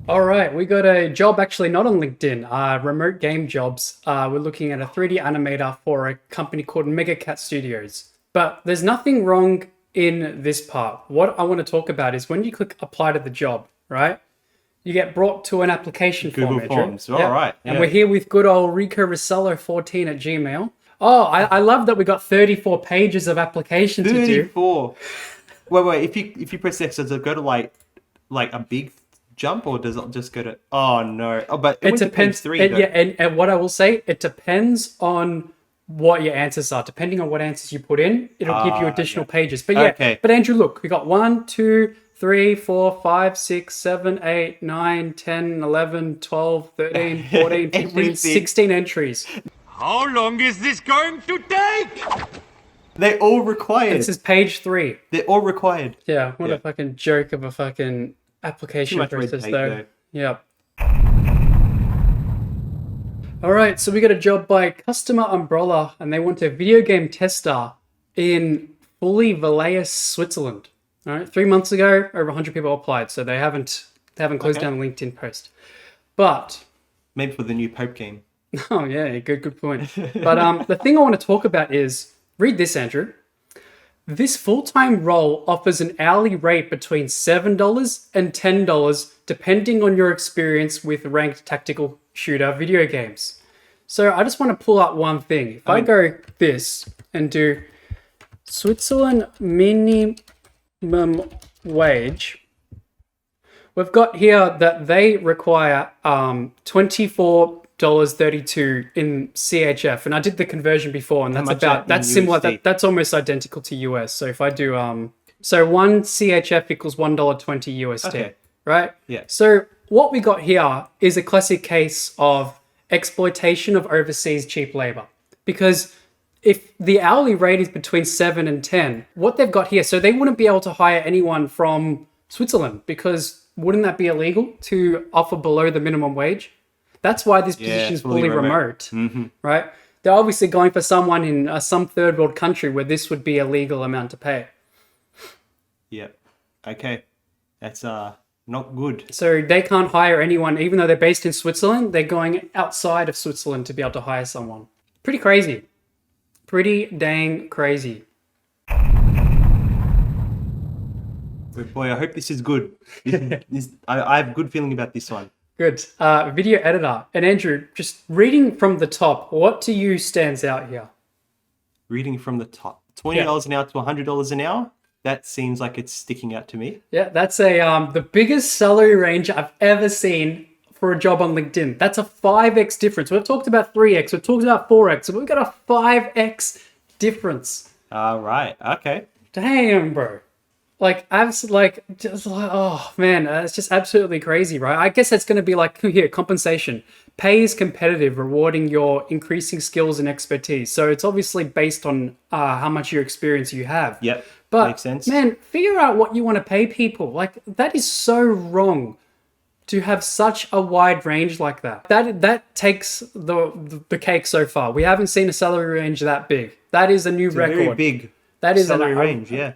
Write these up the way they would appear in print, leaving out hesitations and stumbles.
All right, we got a job actually not on LinkedIn, remote game jobs. We're looking at a 3D animator for a company called Megacat Studios. But there's nothing wrong in this part. What I want to talk about is when you click apply to the job, right? You get brought to an application form. Google Forms. All right. And Yeah. we're here with good old Rico Rosello14 at Gmail. Oh, I love that we got 34 pages of application to do. 34. Wait. If you press X, does it go to like a big jump, or does it just go to? Oh no. Oh, but it depends. Page 3, though. Yeah, and what I will say, it depends on what your answers are. Depending on what answers you put in, it'll give you additional pages. But yeah, Okay. but Andrew, look, we got 1, 2, 3, 4, 5, 6, 7, 8, 9, 10, 11, 12, 13, 14, 15, Everything. 16 entries. How long is this going to take? They're all required. This is page 3. They're all required. Yeah, what Yeah. a fucking joke of a fucking application Too much red process tape, though. though. Yep. All right, so we got a job by Customer Umbrella, and they want a video game tester in fully Valais, Switzerland. All right, 3 months ago, over 100 people applied, so they haven't closed down the LinkedIn post. But Maybe for the new Pope game. oh yeah, good point. But the thing I want to talk about is read this, Andrew. This full-time role offers an hourly rate between $7 and $10, depending on your experience with ranked tactical shooter video games. So I just want to pull up one thing. If I go this and do Switzerland minimum wage, we've got here that they require $24.32 in CHF, and I did the conversion before, and that's similar. That's almost identical to US. So if I do so 1 CHF equals $1.20 USD, Okay. right? Yeah. So what we got here is a classic case of exploitation of overseas cheap labor, because if the hourly rate is between 7 and 10, what they've got here, so they wouldn't be able to hire anyone from Switzerland, because wouldn't that be illegal to offer below the minimum wage? That's why this position is fully remote, right? They're obviously going for someone in some third world country where this would be a legal amount to pay. Yep. Okay. That's not good. So they can't hire anyone, even though they're based in Switzerland. They're going outside of Switzerland to be able to hire someone. Pretty crazy. Pretty dang crazy. But boy, I hope this is good. I have a good feeling about this one. Good. Video editor. And Andrew, just reading from the top, what to you stands out here? Reading from the top, $20 an hour to $100 an hour. That seems like it's sticking out to me. Yeah, that's the biggest salary range I've ever seen for a job on LinkedIn. That's a 5x difference. We've talked about 3x, we've talked about 4x, so we've got a 5x difference. Right. Okay. Damn, bro. Oh man, it's just absolutely crazy, right? I guess that's going to be like, here, compensation. Pay is competitive, rewarding your increasing skills and expertise. So it's obviously based on how much your experience you have. Yep. But makes sense. man, figure out what you want to pay people. Like, that is so wrong to have such a wide range like that. That takes the cake so far. We haven't seen a salary range that big. That is a new record. Very big. That is salary range. Yeah.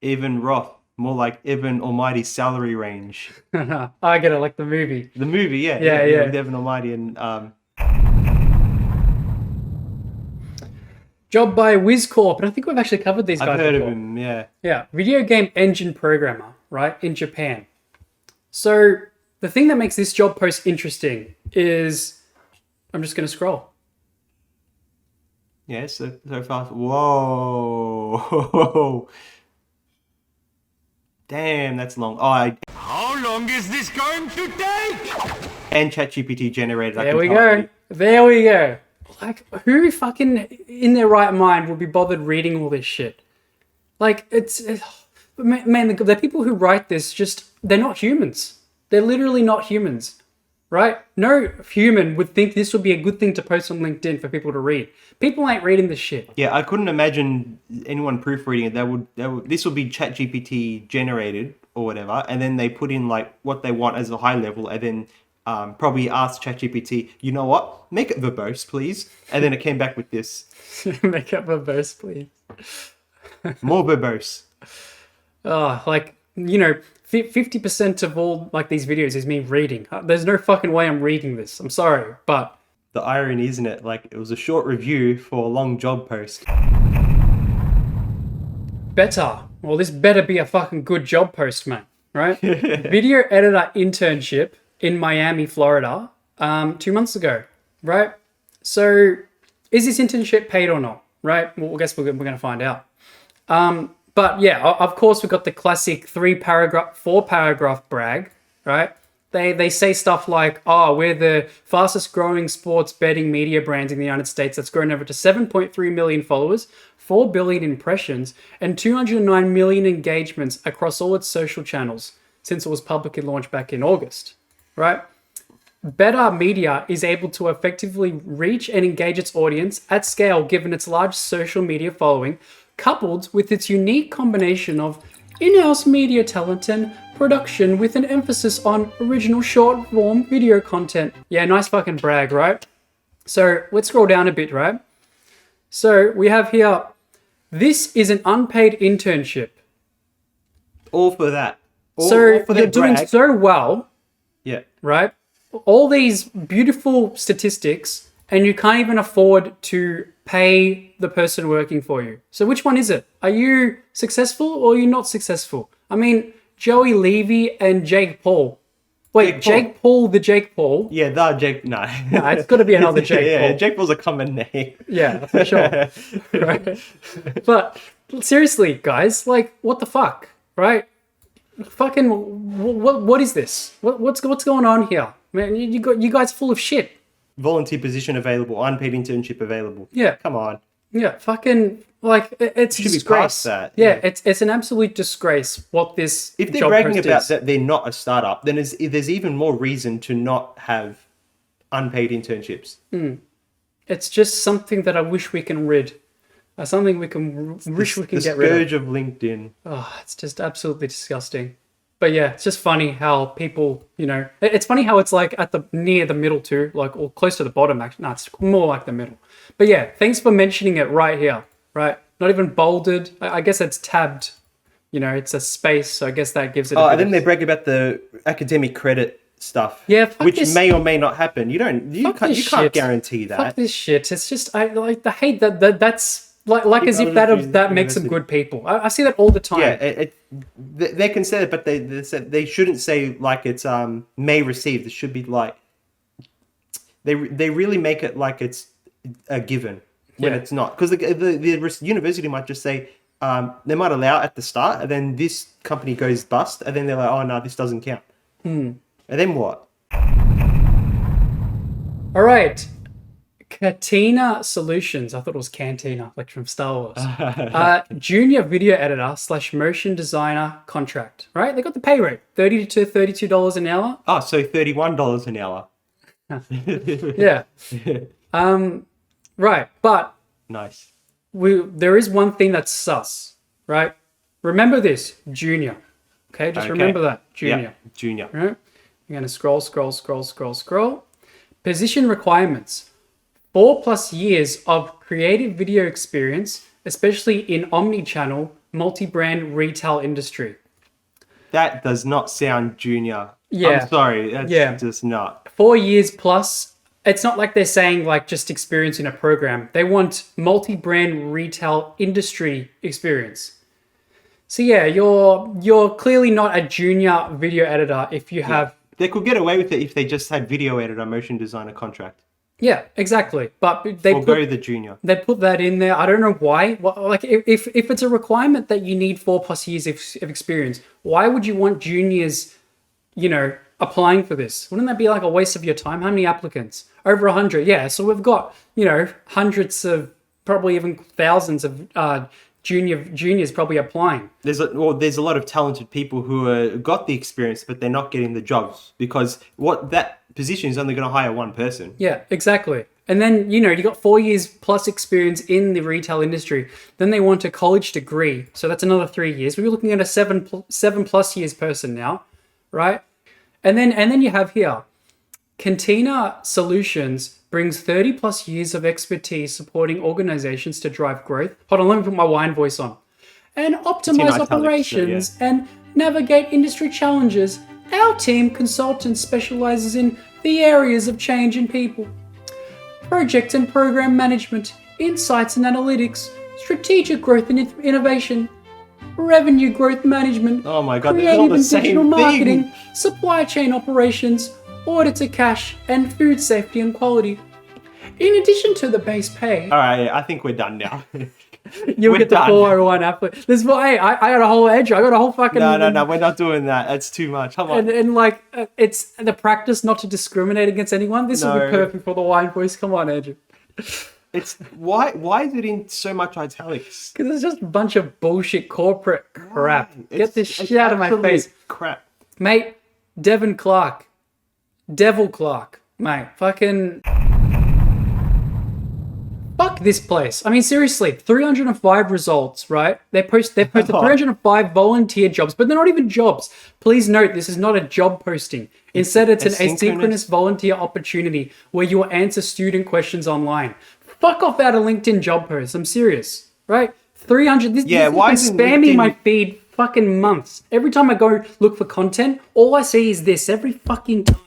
Evan Roth, more like Evan Almighty's salary range. I get it, like the movie. The movie, yeah. Yeah. With Evan Almighty and Job by WizCorp, and I think we've actually covered these guys I've heard before. of him, yeah. Yeah, video game engine programmer, right, in Japan. So the thing that makes this job post interesting is, I'm just going to scroll. Yeah, so fast. Whoa. Damn, that's long. How long is this going to take? And ChatGPT generated. There we go. Like, who fucking in their right mind would be bothered reading all this shit? Like, man, the people who write this they're not humans. They're literally not humans, right? No human would think this would be a good thing to post on LinkedIn for people to read. People ain't reading this shit. Yeah, I couldn't imagine anyone proofreading it. This would be ChatGPT generated or whatever, and then they put in like what they want as a high level, and then probably asked ChatGPT, you know what, make it verbose, please. And then it came back with this. Make up a verse, please. More verbose. Oh, like you know, 50% of all like these videos is me reading. There's no fucking way I'm reading this. I'm sorry, but The irony, isn't it? Like, it was a short review for a long job post. better. Well, this better be a fucking good job post, man. Right? Video editor internship in Miami, Florida, 2 months ago. Right? So, is this internship paid or not? Right? Well, I guess we're going to find out. But yeah, of course, we've got the classic 4-paragraph brag, right? They say stuff like, oh, we're the fastest growing sports betting media brand in the United States that's grown over to 7.3 million followers, 4 billion impressions, and 209 million engagements across all its social channels since it was publicly launched back in August, right? Better Media is able to effectively reach and engage its audience at scale given its large social media following, coupled with its unique combination of in-house media talent and production with an emphasis on original short-form video content. Yeah, nice fucking brag, right? So let's scroll down a bit, right? So we have here, this is an unpaid internship. All for that. All So for you're that doing brag. so well, Yeah. right? All these beautiful statistics, and you can't even afford to pay the person working for you. So which one is it? Are you successful or are you not successful? I mean, Joey Levy and Jake Paul. Wait, Jake Paul, the Jake Paul? Yeah, the Jake. No. Nah, it's got to be another Jake yeah, Paul. Jake Paul's a common name. Yeah, for sure. Right? But seriously, guys, like, what the fuck, right? Fucking, what is this? What's going on here? Man, you guys full of shit. Volunteer position available. Unpaid internship available. Yeah. Come on. Yeah, fucking, like, it's Should be disgrace. past that, Yeah, yeah. it's an absolute disgrace what this If they're job bragging post about is. that they're not a startup, then there's even more reason to not have unpaid internships. It's just something that I wish we can rid. Something we can wish we can The get rid of. scourge of LinkedIn. Oh, it's just absolutely disgusting. But yeah, it's just funny how people, you know, it's funny how it's like at the near the middle too, like, or close to the bottom. Actually, no, it's more like the middle. But yeah, thanks for mentioning it right here, right? Not even bolded. I guess it's tabbed. You know, it's a space, so I guess that gives it. Oh, and then they brag about the academic credit stuff. Yeah, fuck which this. may or may not happen. You Fuck can't this shit. guarantee that. Fuck this shit. It's just I hate that's like as if that makes them good people. I see that all the time. Yeah, they can say it, but they shouldn't say like it's may receive. It should be like they really make it like it's a given when Yeah. it's not, because the university might just say they might allow at the start, and then this company goes bust, and then they're like, oh no, this doesn't count. And then what? All right. Katina Solutions. I thought it was Cantina, like from Star Wars. Junior video editor / motion designer contract. Right? They got the pay rate, $30 to $32 an hour. Oh, so $31 an hour. Yeah. Right. But Nice. there is one thing that's sus. Right? Remember this, junior. Okay, just Okay. remember that, junior. Yeah, junior. Right? You're going to scroll. Position requirements. 4+ years of creative video experience, especially in omni-channel, multi-brand retail industry. That does not sound junior. Yeah. I'm sorry. That's Yeah. just not. 4 years plus. It's not like they're saying like just experience in a program. They want multi-brand retail industry experience. So yeah, you're clearly not a junior video editor if you have. They could get away with it if they just had video editor, motion designer contract. Yeah, exactly. But they Or go the junior. They put that in there. I don't know why. Like, if it's a requirement that you need 4+ years of experience, why would you want juniors, you know, applying for this? Wouldn't that be like a waste of your time? How many applicants? Over 100. Yeah. So we've got, you know, hundreds of, probably even thousands of juniors probably applying. There's a lot of talented people who got the experience, but they're not getting the jobs because what that position is only going to hire one person. Yeah, exactly. And then, you know, you got 4 years plus experience in the retail industry. Then they want a college degree. So that's another 3 years. We're looking at a 7+ years person now, right? And then you have here, Cantina Solutions brings 30+ years of expertise supporting organizations to drive growth. Hold on, let me put my wine voice on. And optimize Italics, operations and navigate industry challenges. Our team consultants specializes in the areas of change in people, project and program management, insights and analytics, strategic growth and innovation, revenue growth management, Oh my God, they're all creative the and same digital marketing, thing. supply chain operations, order to cash, and food safety and quality. In addition to the base pay, All right, I think we're done now. you'll we're get the done. 401 after. This is hey, I got a whole edge. I got a whole fucking No, we're not doing that. That's too much. Come on. and like it's the practice not to discriminate against anyone. This will be No. perfect for the wine voice. Come on, Andrew. It's why is it in so much italics? Because it's just a bunch of bullshit corporate crap. Get It's- this it's shit out of my absolute face. Crap. Mate, Devil Clark, mate, fucking fuck this place. I mean, seriously, 305 results, right? They posted 305 volunteer jobs, but they're not even jobs. Please note, this is not a job posting. Instead, it's an asynchronous volunteer opportunity where you will answer student questions online. Fuck off out of LinkedIn job posts. I'm serious, right? 300. This why has isn't been spamming LinkedIn- my feed fucking months. Every time I go look for content, all I see is this every fucking time.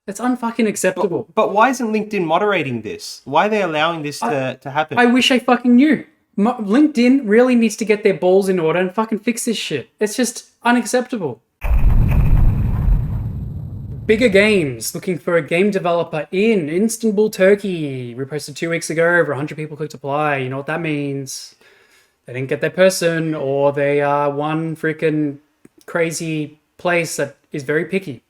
It's unfucking acceptable. But why isn't LinkedIn moderating this? Why are they allowing this to happen? I wish I fucking knew. LinkedIn really needs to get their balls in order and fucking fix this shit. It's just unacceptable. Bigger Games, looking for a game developer in Istanbul, Turkey. Reposted 2 weeks ago, over 100 people clicked apply. You know what that means. They didn't get their person, or they are one freaking crazy place that is very picky.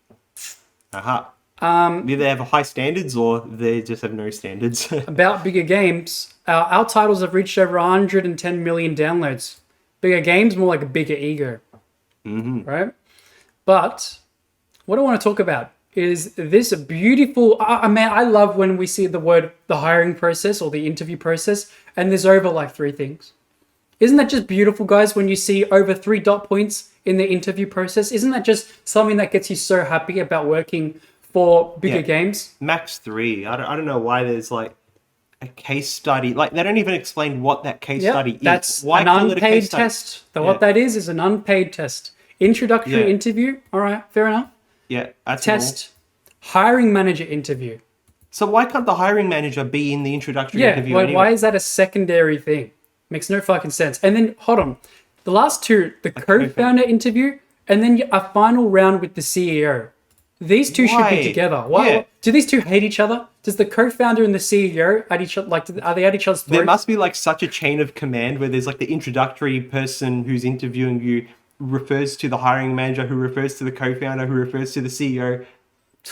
Aha. Either they have high standards or they just have no standards. About Bigger Games, our titles have reached over 110 million downloads. Bigger Games, more like a bigger ego. Right? But what I want to talk about is this beautiful... man, I love when we see the hiring process or the interview process, and there's over like 3 things. Isn't that just beautiful, guys, when you see over 3 dot points in the interview process? Isn't that just something that gets you so happy about working for Bigger Games? Max 3. I don't know why there's like a case study. Like, they don't even explain what that case study is. That's Why an call it a unpaid case study? test. What that is an unpaid test. Introductory interview. All right, fair enough. Yeah, that's Test. Hiring manager interview. So why can't the hiring manager be in the introductory interview anyway? Why is that a secondary thing? Makes no fucking sense. And then, hold on. The last 2, the co-founder interview, and then a final round with the CEO. These 2 should be Why? together. Why? Yeah. Do these 2 hate each other? Does the co-founder and the CEO at each other, like, are they at each other's throats? There must be like such a chain of command where there's like the introductory person who's interviewing you refers to the hiring manager, who refers to the co-founder, who refers to the CEO.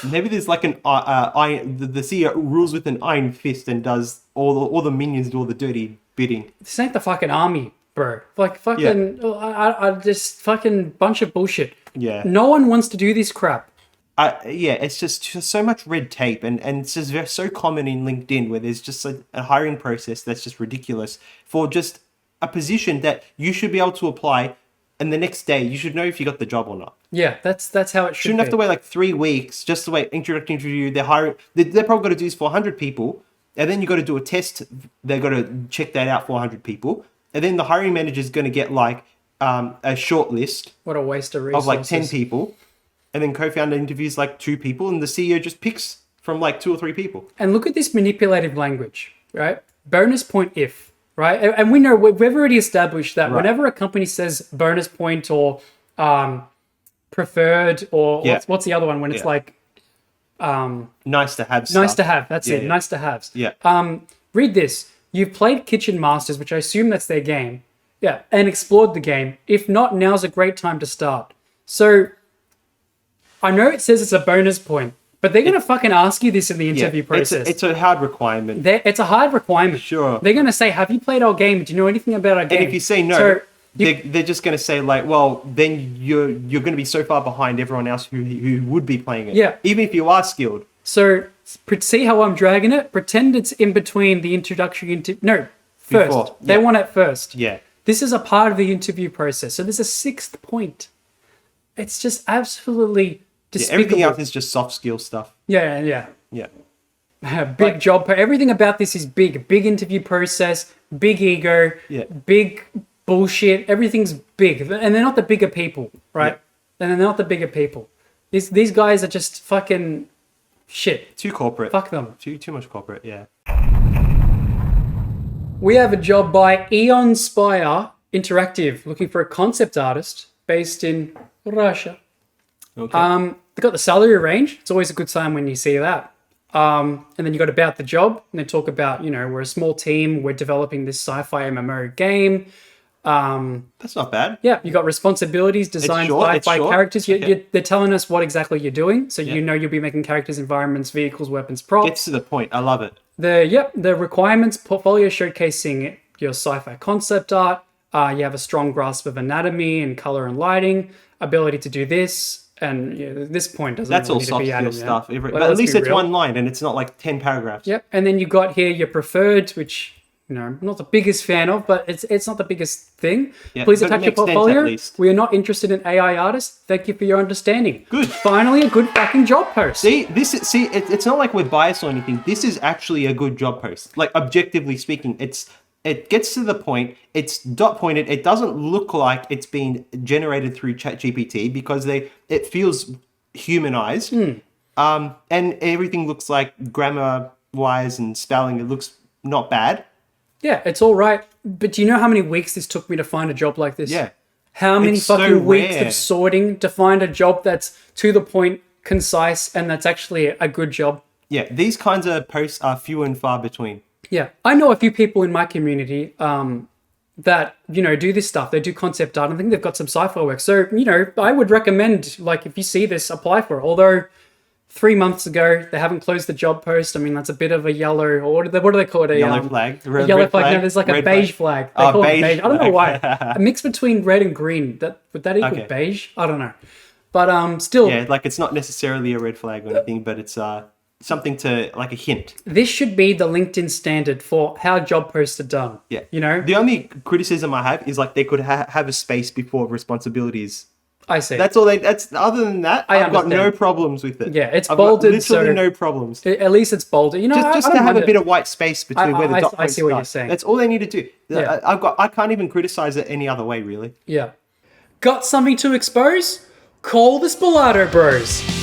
Maybe there's like the CEO rules with an iron fist and does all the minions do all the dirty bidding. This ain't the fucking army, bro. Like, fucking, I just fucking bunch of bullshit. Yeah. No one wants to do this crap. It's just so much red tape, and it's just so common in LinkedIn where there's just a hiring process that's just ridiculous for just a position that you should be able to apply, and the next day you should know if you got the job or not. Yeah, that's how it should Shouldn't be. have to wait like 3 weeks just to wait introductory interview. They're hiring. They're probably got to do this for 100 people, and then you got to do a test. They got to check that out for 100 people, and then the hiring manager is going to get like a short list What a waste of of resources. like 10 people, and then co-founder interviews like 2 people, and the CEO just picks from like 2 or 3 people. And look at this manipulative language, right? Bonus point if, right? And we know, we've already established that whenever a company says bonus point or preferred or what's the other one when it's like... Nice to have stuff. Nice to have, that's it, nice to haves. Yeah. Read this. You've played Kitchen Masters, which I assume that's their game. Yeah, and explored the game. If not, now's a great time to start. So, I know it says it's a bonus point, but they're going to fucking ask you this in the interview process. It's a hard requirement. It's a hard requirement. Sure. They're going to say, have you played our game? Do you know anything about our game? And if you say no, So, they're just going to say like, well, then you're going to be so far behind everyone else who would be playing it. Yeah. Even if you are skilled. So, see how I'm dragging it? Pretend it's in between the introductory No, first. Before, They want it first. Yeah. This is a part of the interview process. So there's a 6th point. It's just absolutely despicable. Everything else is just soft skill stuff. Yeah. Yeah. Big job. Everything about this is big. Big interview process, big ego, Yeah. big bullshit. Everything's big, and they're not the bigger people, right? Yeah. And they're not the bigger people. These guys are just fucking shit. Too corporate. Fuck them. Too much corporate. Yeah. We have a job by Eon Spire Interactive looking for a concept artist based in Russia. Okay. They got the salary range. It's always a good sign when you see that. And then you got about the job, and they talk about, we're a small team, we're developing this sci-fi MMO game. That's not bad. Yeah, you got responsibilities, design sci-fi characters. They're telling us what exactly you're doing, so you'll be making characters, environments, vehicles, weapons, props. Gets to the point. I love it. The requirements, portfolio showcasing your sci-fi concept art. You have a strong grasp of anatomy and color and lighting, ability to do this. And this point doesn't That's really all need to soft be skill added. stuff. But But at least it's real. one line and it's not like 10 paragraphs. Yep. And then you got here your preferred, which I'm not the biggest fan of, but it's not the biggest thing. Yeah, Please but it attach your makes sense at portfolio. least. We are not interested in AI artists. Thank you for your understanding. Good. Finally, a good fucking job post. It's not like we're biased or anything. This is actually a good job post. Like, objectively speaking, it gets to the point. It's dot pointed. It doesn't look like it's been generated through ChatGPT because it feels humanized. And everything looks like grammar wise and spelling. It looks not bad. Yeah, it's all right. But do you know how many weeks this took me to find a job like this? Yeah. How many It's so fucking weeks rare. of sorting to find a job that's to the point, concise, and that's actually a good job? Yeah, these kinds of posts are few and far between. Yeah, I know a few people in my community that do this stuff. They do concept art. I think they've got some sci-fi work. So I would recommend, like, if you see this, apply for it. Although 3 months ago they haven't closed the job post. I mean, that's a bit of a yellow, or what do they call it? Yellow flag. A yellow flag. No, there's like a beige flag. They call it beige. I don't know why. A mix between red and green. Would that equal beige? I don't know. But still, Yeah, like it's not necessarily a red flag or anything, but it's something to, like, a hint. this should be the LinkedIn standard for how job posts are done. Yeah. The The only criticism I have is, like, they could have a space before responsibilities. I see. That's all other than that, I've got no problems with it. Yeah, it's I've got bolded, literally so- no problems. At least it's bolded. Just I to don't have mind a bit it. of white space between where the dot I points see what start. you're saying. That's all they need to do. Yeah. I can't even criticize it any other way, really. Yeah. Got something to expose? Call the Spillato Bros.